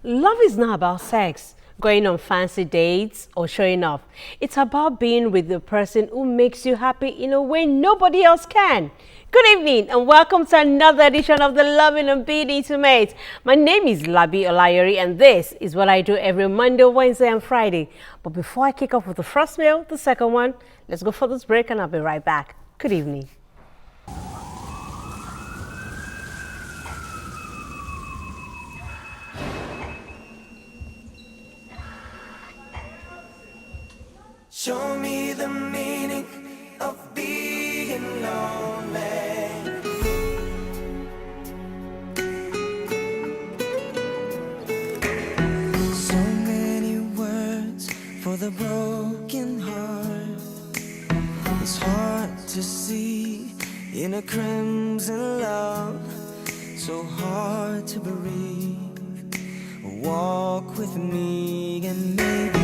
Love is not about sex, going on fancy dates, or showing off. It's about being with the person who makes you happy in a way nobody else can. Good evening and welcome to another edition of the Loving and Being Intimate. My name is Labi and this is what I do every Monday, Wednesday and Friday. But before I kick off with the first meal, the second one, let's go for this break and I'll be right back. Good evening. Show me the meaning of being lonely. So many words for the broken heart. It's hard to see in a crimson love. So hard to breathe. Walk with me and maybe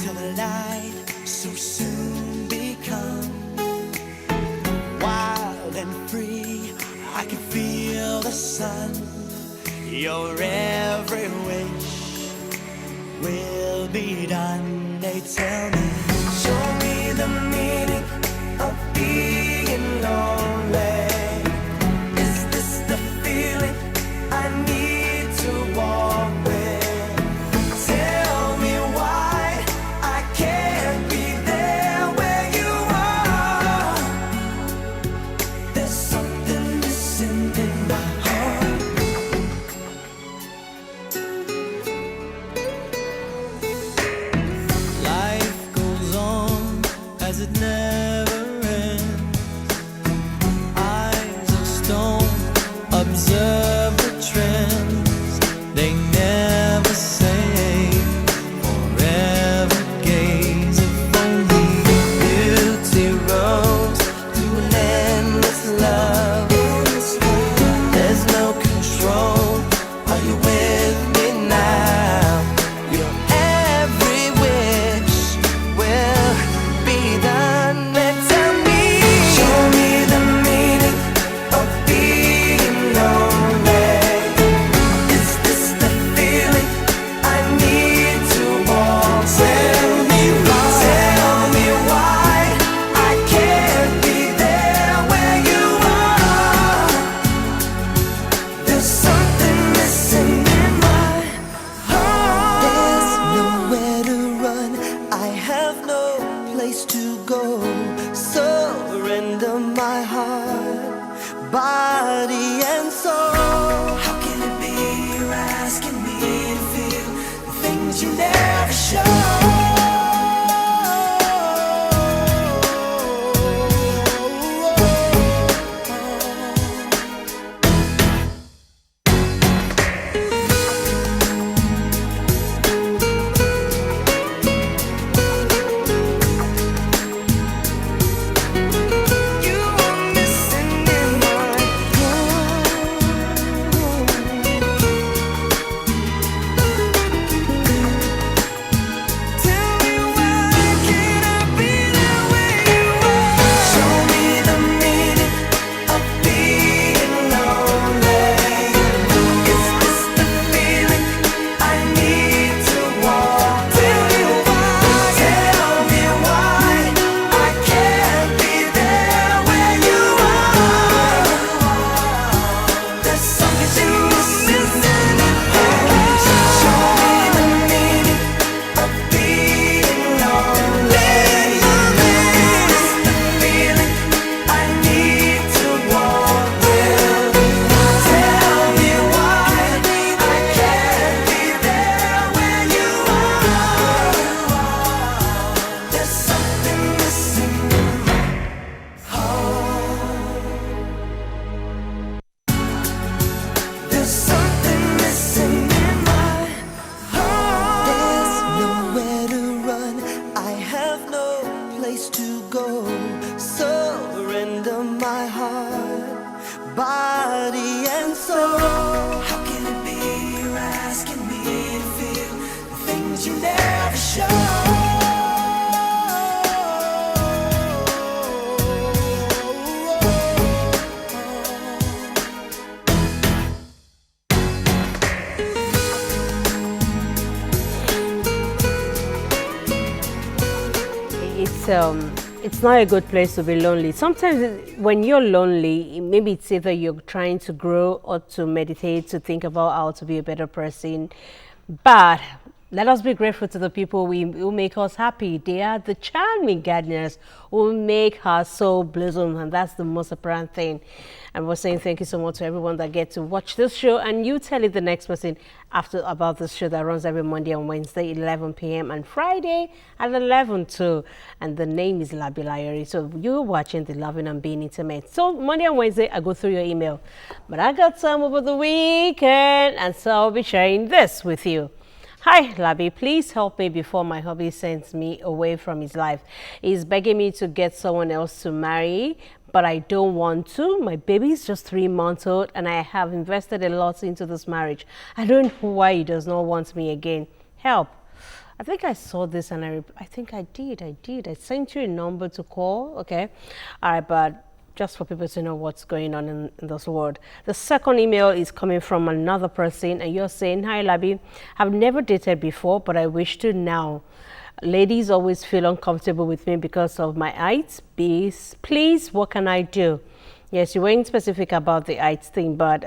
till the light so soon become wild and free. I can feel the sun. Your every wish will be done. They tell me, show me the meaning of being lonely. Is this the feeling I need to walk with? Tell me why I can't be there where you are. There's something missing in my heart. Life goes on as it never ends. Eyes of stone observe the trends. They never say forever gaze. If only beauty rose through an endless love. There's no control. Are you with me now? Your every wish will be done. Then tell me, show me the meaning of being lonely. Is this the feeling I need to walk? Tell me why I can't be there where you are. There's something missing in my heart. There's nowhere to run. I have no place to go. Surrender my heart, body and soul. How can it be you're asking me to feel the things you never show? You are missing in my Tell me why can't I be there where you are? Show me the meaning of being lonely. Is this the feeling I need to walk? Tell me why I can't be there where you are. There's something missing in my heart. Show me the meaning of being lonely. Is this the feeling I need to walk with? Tell me why I can't be there where you are. There's something missing in my heart. There's something missing in my heart. There's nowhere to run. I have no place to go. Surrender my heart, body and soul. How can it be you're asking me to feel the things you never show? it's not a good place to be lonely. Sometimes when you're lonely, maybe it's either you're trying to grow or to meditate, to think about how to be a better person. But let us be grateful to the people who make us happy. They are the charming gardeners who make our soul blossom, and that's the most important thing. And we're saying thank you so much to everyone that get to watch this show, and you tell it the next person after about this show that runs every Monday and Wednesday 11 p.m. and Friday at 11 too. And the name is Labi. So you're watching the Loving and Being Intimate. So Monday and Wednesday I go through your email, but I got some over the weekend, and so I'll be sharing this with you. Hi, Labi, please help me before my hubby sends me away from his life. He's begging me to get someone else to marry, but I don't want to. My baby is just 3 months old and I have invested a lot into this marriage. I don't know why he does not want me again. Help. I think I saw this and I think I did. I sent you a number to call, okay? All right, but just for people to know what's going on in this world. The second email is coming from another person, and you're saying, hi, Labi, I've never dated before, but I wish to now. Ladies always feel uncomfortable with me because of my height. Please, what can I do? Yes, you weren't specific about the height thing, but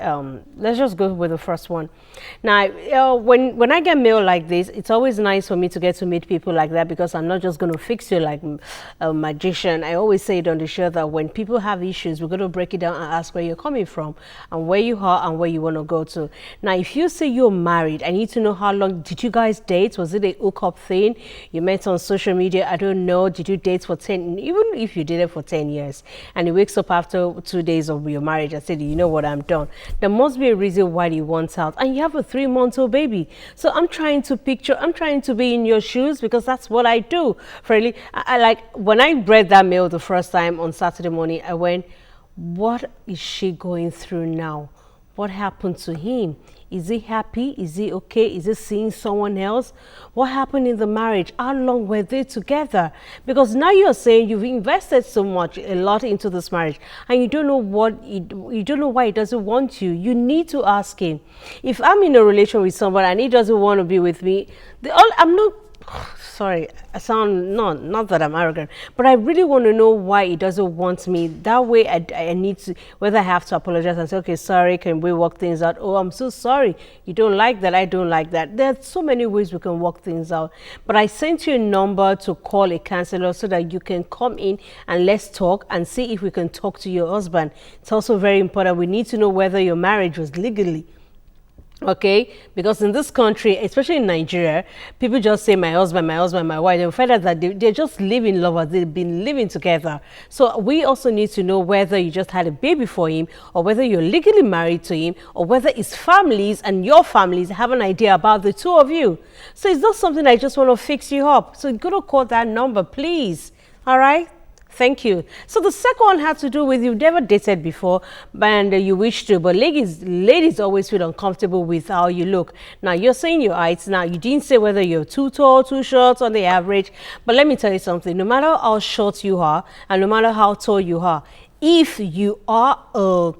let's just go with the first one. Now, when I get mail like this, it's always nice for me to get to meet people like that, because I'm not just going to fix you like a magician. I always say it on the show that when people have issues, we're going to break it down and ask where you're coming from and where you are and where you want to go to. Now, if you say you're married, I need to know how long did you guys date? Was it a hookup thing? You met on social media? I don't know. Did you date for 10, even if you did it for 10 years, and he wakes up after 2 days of your marriage and said, you know what, I'm done. There must be a reason why he wants out. And you have a 3-month-old baby. So I'm trying to be in your shoes, because that's what I do. Really, I like, when I read that mail the first time on Saturday morning, I went, what is she going through now? What happened to him? Is he happy? Is he okay? Is he seeing someone else? What happened in the marriage? How long were they together? Because now you're saying you've invested a lot into this marriage, and you don't know you don't know why he doesn't want you. You need to ask him. If I'm in a relation with someone and he doesn't want to be with me, I'm not. Sorry, I sound not that I'm arrogant, but I really want to know why he doesn't want me. That way I need to, whether I have to apologize and say, okay, sorry, can we work things out? Oh, I'm so sorry. You don't like that. I don't like that. There are so many ways we can work things out. But I sent you a number to call a counselor so that you can come in and let's talk and see if we can talk to your husband. It's also very important. We need to know whether your marriage was legally. Okay, because in this country, especially in Nigeria, people just say my husband, my wife. They find out that they're just living lovers. They've been living together. So we also need to know whether you just had a baby for him, or whether you're legally married to him, or whether his families and your families have an idea about the two of you. So it's not something I just want to fix you up. So you're going to call that number, please. All right. Thank you. So the second one had to do with you've never dated before and you wish to, but ladies always feel uncomfortable with how you look. Now, you're saying your height. Now, you didn't say whether you're too tall, too short on the average, but let me tell you something. No matter how short you are and no matter how tall you are, if you are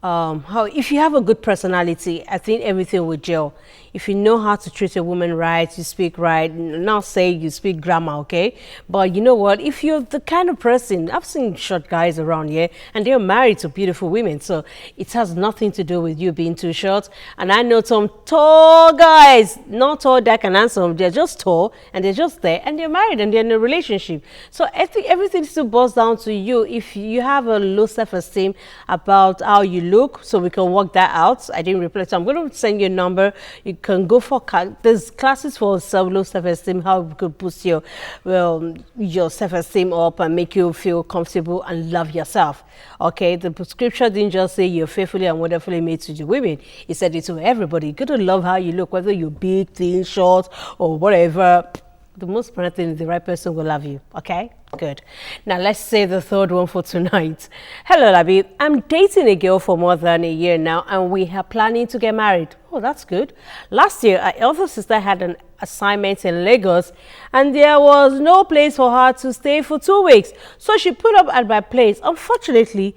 if you have a good personality, I think everything will gel. If you know how to treat a woman right, you speak right, not say you speak grammar, okay? But you know what? If you're the kind of person, I've seen short guys around here, and they're married to beautiful women, so it has nothing to do with you being too short. And I know some tall guys, not tall, dark, and handsome. They're just tall, and they're just there, and they're married, and they're in a relationship. So I think everything still boils down to you. If you have a low self-esteem about how you look, so we can work that out. I didn't reply, so I'm going to send you a number. You can go for there's classes for low self-esteem, how you could boost your self-esteem up and make you feel comfortable and love yourself. Okay, the scripture didn't just say you're fearfully and wonderfully made to the women. It said it to everybody. You got to love how you look, whether you're big, thin, short, or whatever. The most important thing is the right person will love you. Okay, good. Now let's say the third one for tonight. Hello, Labi. I'm dating a girl for more than a year now, and we are planning to get married. Oh, that's good. Last year, our elder sister had an assignment in Lagos, and there was no place for her to stay for 2 weeks. So she put up at my place. Unfortunately,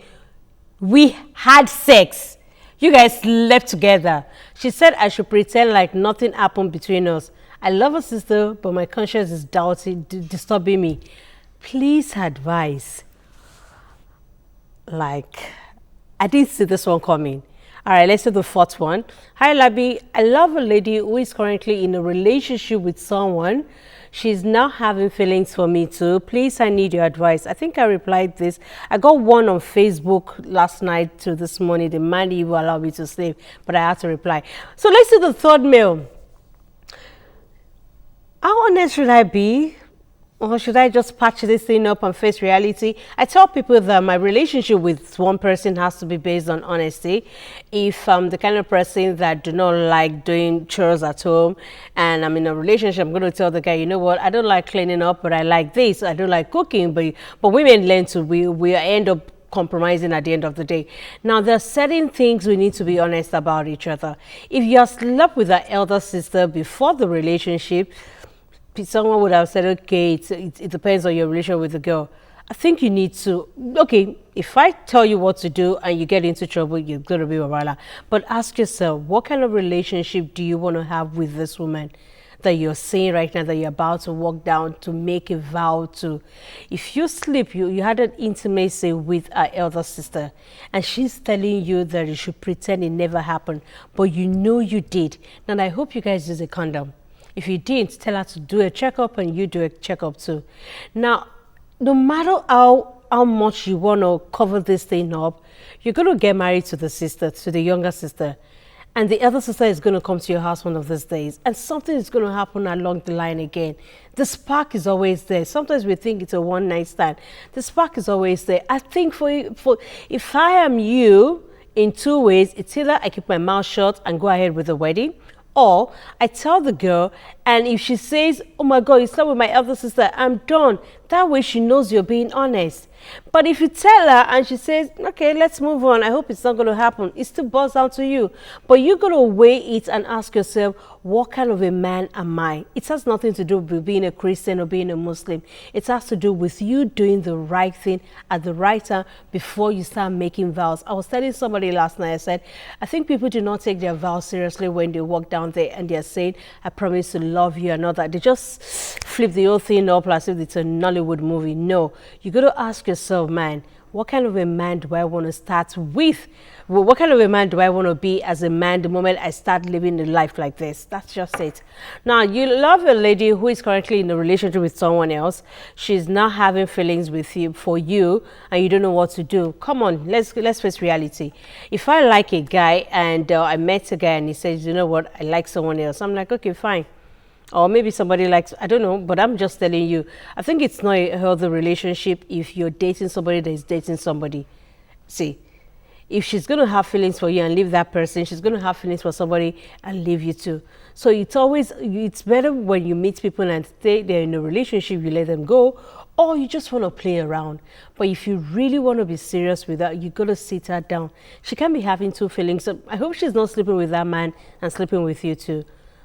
we had sex. You guys slept together. She said I should pretend like nothing happened between us. I love her sister, but my conscience is disturbing me. Please advise. Like, I didn't see this one coming. All right, let's do the fourth one. Hi, Labi. I love a lady who is currently in a relationship with someone. She's now having feelings for me too. Please, I need your advice. I think I replied this. I got one on Facebook last night to this morning. The man you will allow me to sleep, but I had to reply. So let's do the third mail. How honest should I be? Or should I just patch this thing up and face reality? I tell people that my relationship with one person has to be based on honesty. If I'm the kind of person that do not like doing chores at home and I'm in a relationship, I'm going to tell the guy, you know what, I don't like cleaning up, but I like this. I don't like cooking, but women learn to, we end up compromising at the end of the day. Now, there are certain things we need to be honest about each other. If you have slept with an elder sister before the relationship, someone would have said, okay, it depends on your relationship with the girl. I think you need to, okay, if I tell you what to do and you get into trouble, you're going to be a wala. But ask yourself, what kind of relationship do you want to have with this woman that you're saying right now, that you're about to walk down to make a vow to? If you sleep, you had an intimacy with our elder sister and she's telling you that you should pretend it never happened, but you know you did. Now, I hope you guys use a condom. If you didn't, tell her to do a checkup and you do a checkup too. Now, no matter how much you want to cover this thing up, you're going to get married to the sister, to the younger sister. And the other sister is going to come to your house one of these days. And something is going to happen along the line again. The spark is always there. Sometimes we think it's a one-night stand. The spark is always there. I think for if I am you, in two ways, it's either I keep my mouth shut and go ahead with the wedding, or I tell the girl, and if she says, oh my God, you slept with my elder sister, I'm done. That way she knows you're being honest. But if you tell her and she says, okay, let's move on, I hope it's not going to happen, it still boils down to you. But you're going to weigh it and ask yourself, what kind of a man am I? It has nothing to do with being a Christian or being a Muslim. It has to do with you doing the right thing at the right time before you start making vows. I was telling somebody last night, I said, I think people do not take their vows seriously when they walk down there and they're saying, I promise to love you and all that. They just flip the whole thing up as if it's a Nollywood movie. No, you got to ask yourself, man, what kind of a man do I want to start with? Well, what kind of a man do I want to be as a man the moment I start living a life like this? That's just it. Now, you love a lady who is currently in a relationship with someone else. She's now having feelings with you for you, and you don't know what to do. Come on, let's face reality. If I like a guy and I met a guy and he says, you know what, I like someone else, I'm like, okay, fine. Or maybe somebody likes, I don't know, but I'm just telling you, I think it's not a healthy relationship if you're dating somebody that is dating somebody. See, if she's going to have feelings for you and leave that person, she's going to have feelings for somebody and leave you too. So it's better when you meet people and they're in a relationship, you let them go, or you just want to play around. But if you really want to be serious with her, you got to sit her down. She can't be having two feelings. So I hope she's not sleeping with that man and sleeping with you too.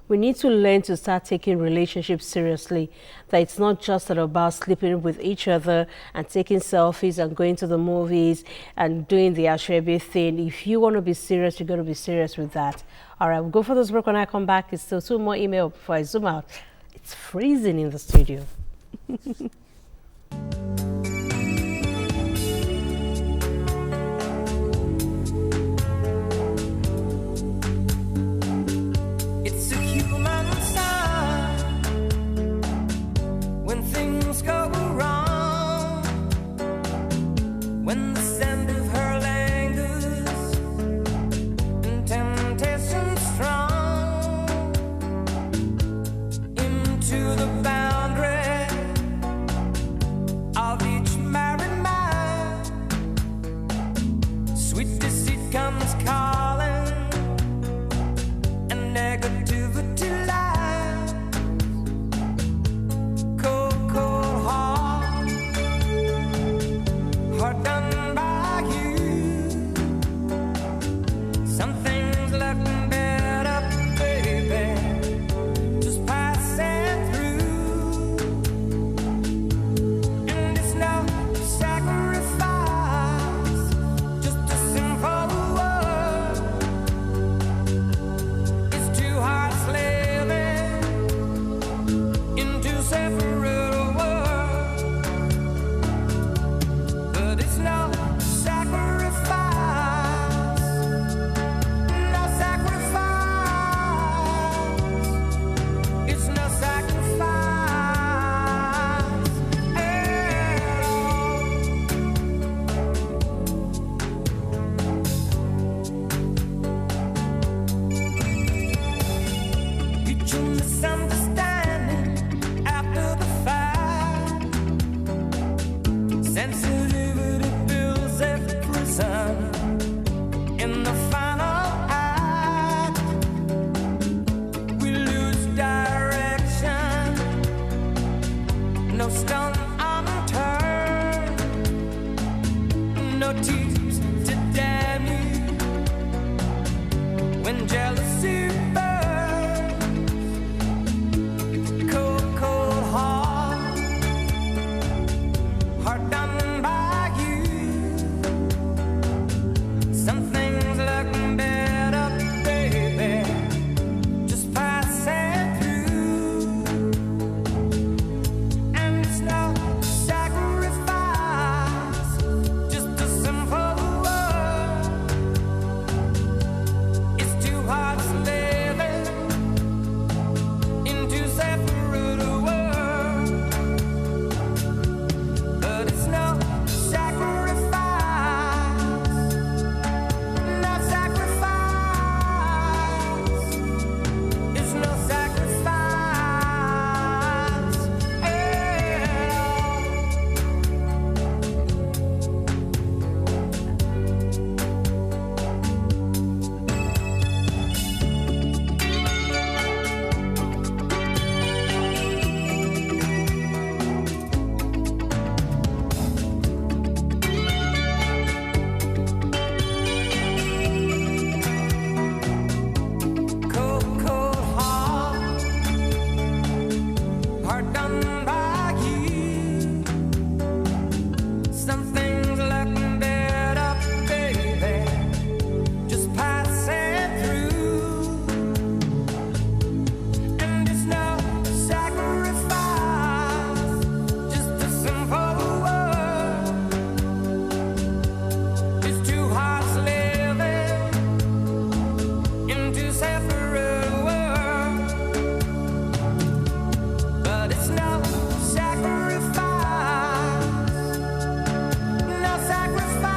We need to learn to start taking relationships seriously, that it's not just about sleeping with each other and taking selfies and going to the movies and doing the ashrabi thing. If you want to be serious, you're going to be serious with that. All right, we'll go for this break. When I come back, it's still 2 more emails before I zoom out. It's freezing in the studio. Sensitivity builds a prison in the final act. We lose direction, no stone unturned, no tears to damn you when jealousy burns. Cold, cold heart done by you. Some things look better, baby, just passing through. And it's no sacrifice, just a simple word. It's two hearts living in two separate worlds. But it's no sacrifice, no sacrifice. It's no sacrifice at all. Cold, cold heart done by you. Some things look better, baby, just passing through. And it's no sacrifice, just a simple word. It's two hearts living in two separate worlds. But it's no sacrifice, no sacrifice.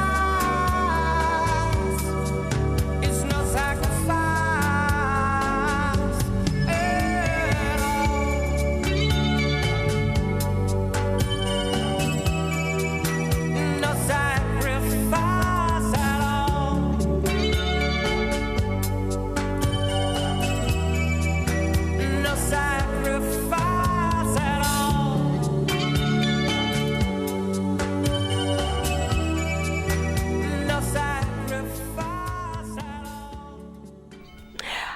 It's no sacrifice at all. No sacrifice at all. No sacrifice at all. No sacrifice at all.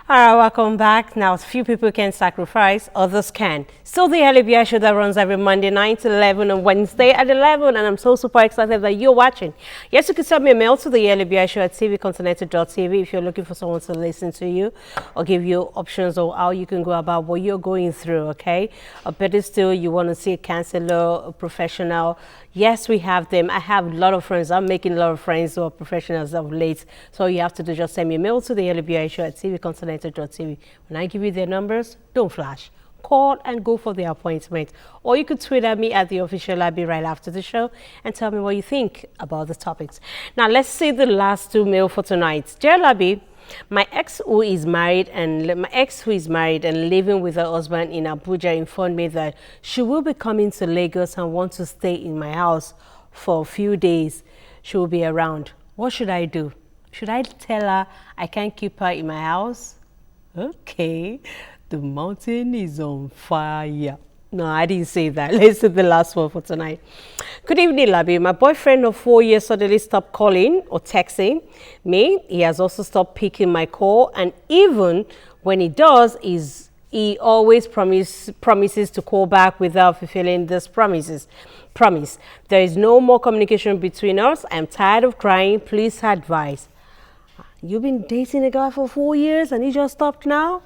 All right, welcome back. Now, a few people can sacrifice, others can. Still the Labi Show that runs every Monday 9 to 11 and Wednesday at 11, and I'm so super excited that you're watching. Yes, you can send me a mail to the Labi Show at tvcontinental.tv if you're looking for someone to listen to you or give you options or how you can go about what you're going through, okay? Or better still, you want to see a counselor, a professional. Yes, we have them. I have a lot of friends. I'm making a lot of friends who are professionals of late. So all you have to do, just send me a mail to the Labi Show at tvcontinental.tv. When I give you their numbers, don't flash. Call and go for the appointment. Or you could tweet at me at the official Labi right after the show and tell me what you think about the topics. Now, let's see the last two mail for tonight. Dear Labi, my ex who is married and living with her husband in Abuja informed me that she will be coming to Lagos and want to stay in my house for a few days. She will be around. What should I do? Should I tell her I can't keep her in my house? Okay, the mountain is on fire. No, I didn't say that. Let's do the last one for tonight. Good evening, Labi. My boyfriend of 4 years suddenly stopped calling or texting me. He has also stopped picking my call, and even when he does, he always promises to call back without fulfilling this promise. There is no more communication between us. I'm tired of crying. Please advise. You've been dating a guy for 4 years and he just stopped now?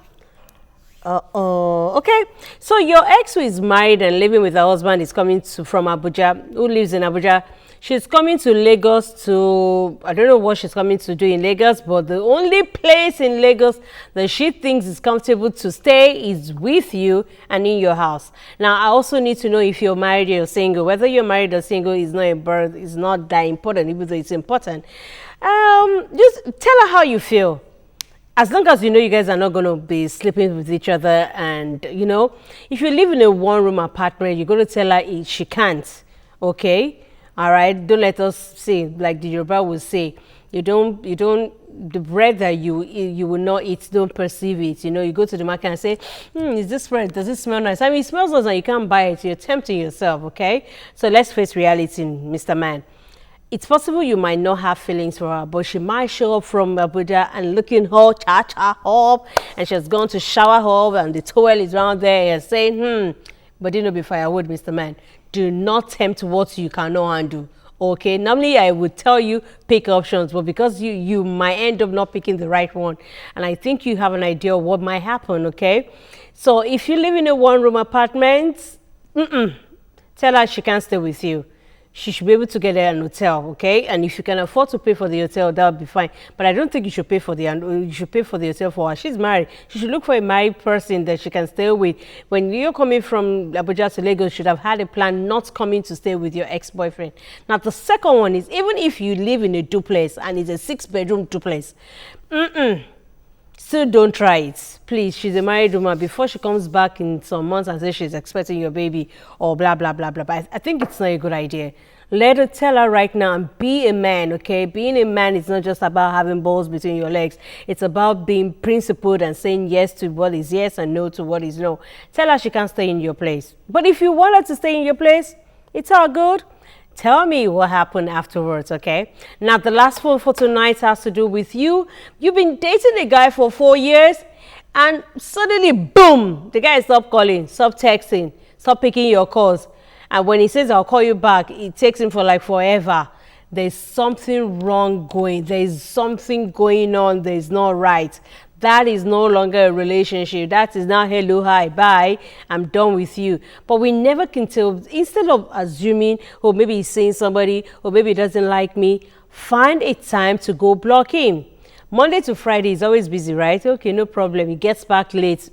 Okay. So your ex who is married and living with her husband is coming from Abuja, who lives in Abuja. She's coming to Lagos to, I don't know what she's coming to do in Lagos, but the only place in Lagos that she thinks is comfortable to stay is with you and in your house. Now, I also need to know if you're married or you're single. Whether you're married or single is not that important, even though it's important. Just tell her how you feel. As long as you know you guys are not going to be sleeping with each other, and you know, if you live in a one-room apartment, you're going to tell her she can't, okay? All right, don't let us say like the Yoruba will say, the bread that you will not eat, don't perceive it. You know, you go to the market and say, is this bread, does it smell nice? I mean, it smells nice and you can't buy it. You're tempting yourself, okay? So let's face reality, Mr. Man. It's possible you might not have feelings for her, but she might show up from Abuja and looking all cha-cha up, and she's gone to shower her and the towel is around there and saying, but you know, be firewood, Mr. Man. Do not tempt what you cannot handle. Okay, normally I would tell you pick options, but because you might end up not picking the right one, and I think you have an idea of what might happen. Okay, so if you live in a one-room apartment, tell her she can't stay with you. She should be able to get an hotel, okay? And if you can afford to pay for the hotel, that would be fine. But I don't think you should pay for the hotel for her. She's married. She should look for a married person that she can stay with. When you're coming from Abuja to Lagos, you should have had a plan, not coming to stay with your ex-boyfriend. Now, the second one is, even if you live in a duplex and it's a 6-bedroom duplex, still don't try it. Please, she's a married woman. Before she comes back in some months and says she's expecting your baby or blah, blah, blah, blah. But I think it's not a good idea. Let her tell her right now and be a man, okay? Being a man is not just about having balls between your legs. It's about being principled and saying yes to what is yes and no to what is no. Tell her she can't stay in your place. But if you want her to stay in your place, it's all good. Tell me what happened afterwards, okay? Now, the last one for tonight has to do with you. You've been dating a guy for 4 years, and suddenly, boom, the guy stopped calling, stopped texting, stopped picking your calls. And when he says, I'll call you back, it takes him for like forever. There's something wrong going. There's something going on. There's not right. That is no longer a relationship. That is now hello, hi, bye, I'm done with you. But we never can tell. Instead of assuming, oh, maybe he's seeing somebody, or maybe he doesn't like me, find a time to go block him. Monday to Friday is always busy, right? Okay, no problem. He gets back late.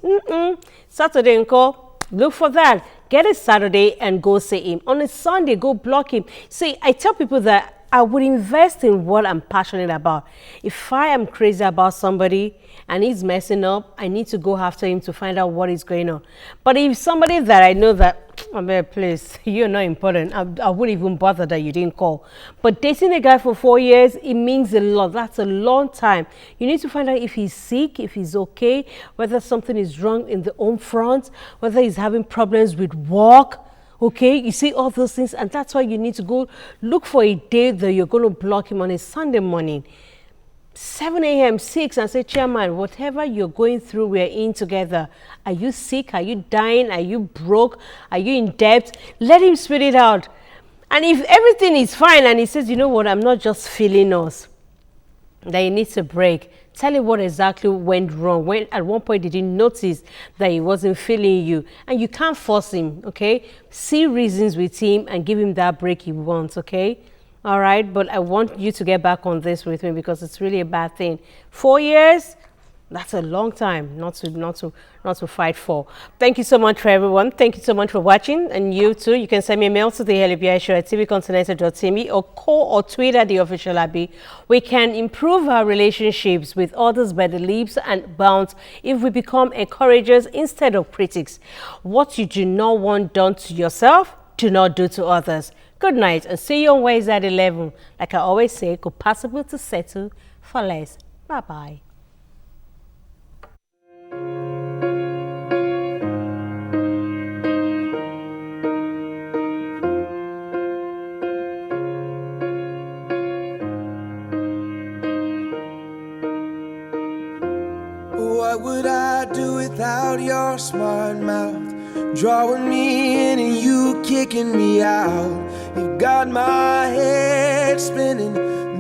Saturday and call. Look for that. Get a Saturday and go see him. On a Sunday, go block him. See, I tell people that I would invest in what I'm passionate about. If I am crazy about somebody and he's messing up, I need to go after him to find out what is going on. But if somebody that I know that, oh, man, please, you're not important, I wouldn't even bother that you didn't call. But dating a guy for 4 years, it means a lot. That's a long time. You need to find out if he's sick, if he's okay, whether something is wrong in the home front, whether he's having problems with work. Okay, you see all those things, and that's why you need to go look for a day that you're going to block him on a Sunday morning, 7 a.m., 6, and say, Chairman, whatever you're going through, we're in together. Are you sick? Are you dying? Are you broke? Are you in debt? Let him spit it out. And if everything is fine and he says, you know what, I'm not just feeling us, that he needs a break, tell him what exactly went wrong. When at one point did he notice that he wasn't feeling you? And you can't force him, okay? See reasons with him and give him that break he wants, okay? All right, but I want you to get back on this with me because it's really a bad thing. 4 years, that's a long time not to fight for. Thank you so much for everyone. Thank you so much for watching. And you too, you can send me a mail to the Labi Show at tvcontinental.tv or call or tweet at the official Labi. We can improve our relationships with others by the leaps and bounds if we become encouragers instead of critics. What you do not want done to yourself, do not do to others. Good night and see you on Wednesday at 11. Like I always say, go possible to settle for less. Bye-bye. What would I do without your smart mouth? Drawing me in and you kicking me out. You got my head spinning,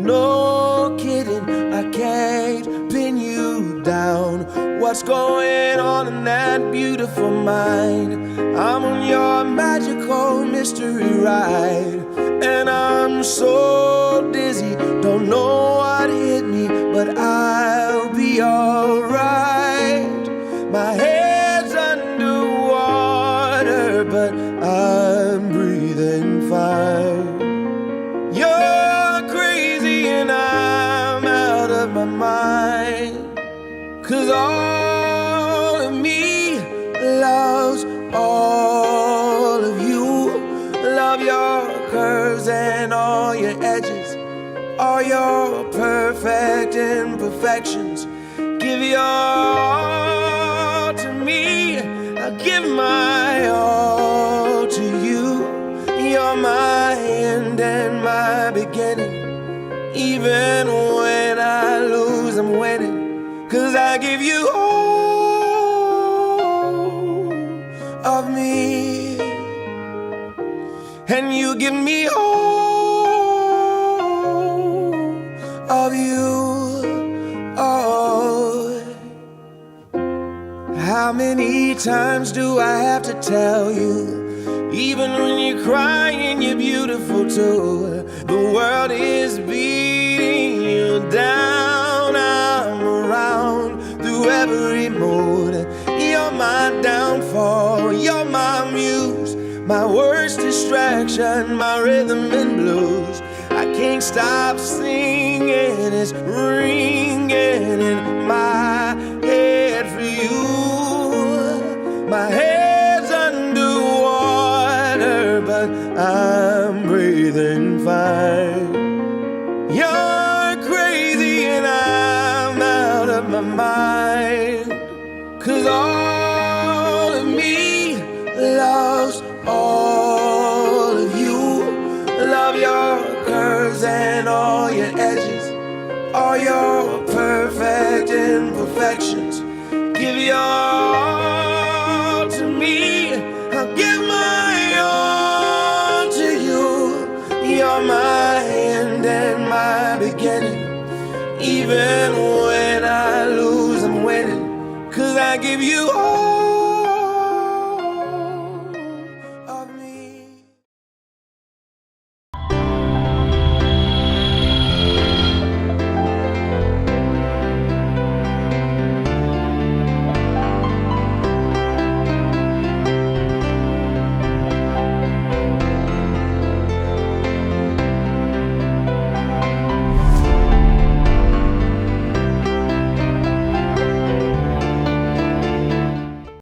no kidding. I can't pin you down. What's going on in that beautiful mind? I'm on your magical mystery ride, and I'm so dizzy, don't know what hit me, but I'll be alright. My head's underwater, but I'm breathing fine. You're crazy and I'm out of my mind, 'cause all of me loves all of you. Love your curves. curves and all your edges, all your perfect imperfections. Give your all to me, I'll give my all to you. You're my end and my beginning. Even when I lose, I'm winning. 'Cause I give you all of me, and you give me all of you. Oh, how many times do I have to tell you? Even when you're crying, you're beautiful too. The world is beating you down. I'm around through every mood. You're my downfall, you're my muse, my worst distraction, my rhythm and blues. I can't stop singing, it's ringing in my head for you. My head's underwater, but I'm breathing fine. You're crazy and I'm out of my mind. 'Cause all of me loves all of you. Love your curves and all your edges, all your perfect imperfections. Give your all to me, I'll give my all to you. You're my end and my beginning. Even when I lose, I'm winning. 'Cause I give you all